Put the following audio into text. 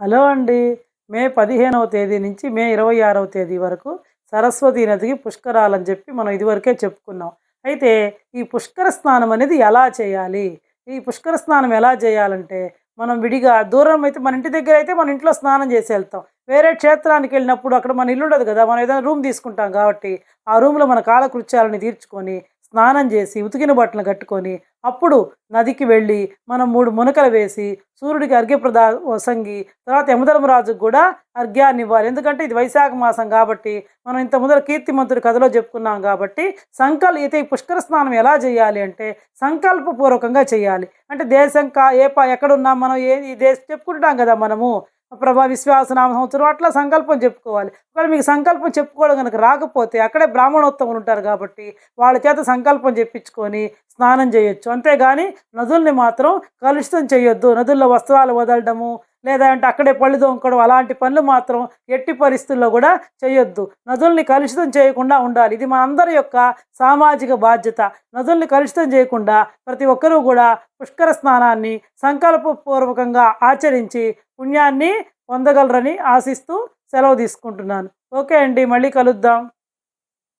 Hello అండి. మే 15వ తేదీ నుంచి మే 26వ తేదీ వరకు సరస్వతీ నదికి పుష్కరాలని చెప్పి మనం ఇదివరకే చెప్పుకున్నాం. అయితే ఈ పుష్కర స్నానం అనేది ఎలా చేయాలి? ఈ పుష్కర స్నానం ఎలా చేయాలంటే, మనం విడిగా దూరం అయితే మన ఇంటి దగ్గర అయితే మన ఇంట్లో స్నానం చేసి ఎళ్తాం. వేరే క్షేత్రానికెళ్ళినప్పుడు అక్కడ మన ఇల్లు ఉండదు కదా! మనం ఏదైనా రూమ్ తీసుకుంటాం కాబట్టి, ఆ రూమ్‌లో మన కాలకృత్యాలని తీర్చుకొని, స్నానం చేసి, ఉతికిన బట్టలు కట్టుకొని, అప్పుడు నదికి వెళ్ళి మనం 3 మునకలు వేసి, సూర్యుడికి ఒసంగి, తర్వాత యమధర్మరాజుకి గూడా అర్ఘ్యాన్నివ్వాలి. ఎందుకంటే ఇది వైశాఖ మాసం గాబట్టి, మనం ఇంత ముందర కీర్తిమంతుడి కథలో చెప్పుకున్నాం గాబట్టి, అయితే ఈ పుష్కర స్నానం ఎలా జేయాలి అంటే, సంకల్పపూర్వకంగా చేయాలి. అంటే దేశం కా ఏ ప ఎక్కడున్నాం మనం ఈ దేశం చెప్పుకుంటాం గదా మనము. విశ్వావసనామ సంవత్సరం అట్లా సంకల్పం చెప్పుకోవాలి. ఒకవేళ మీకు సంకల్పం చెప్పుకోవడం గనక రాకపోతే, అక్కడే బ్రాహ్మణోత్తములు ఉంటారు గాబట్టి, వాళ్ళ చేత సంకల్పం జెప్పించుకొని స్నానం జేయొచ్చు. అంతేగాని నదుల్ని మాత్రం కలుషితం చేయొద్దు. నదుల్లో వస్త్రాలు వదలడము, లేదా అంటే అక్కడే పళ్ళు తోముకోవడం అలాంటి పనులు మాత్రం ఎట్టి పరిస్థితుల్లో గూడా చేయొద్దు. నదుల్ని కలుషితం చేయకుండా ఉండాలి. ఇది మనందరి యొక్క సామాజిక బాధ్యత. నదుల్ని కలుషితం చేయకుండా ప్రతి ఒక్కరూ గూడా పుష్కర స్నానాన్ని సంకల్పపూర్వకంగా ఆచరించి పుణ్యాన్ని పొందగలరని ఆశిస్తూ సెలవు తీసుకుంటున్నాను. ఓకే అండి. మళ్ళీ కలుద్దాం.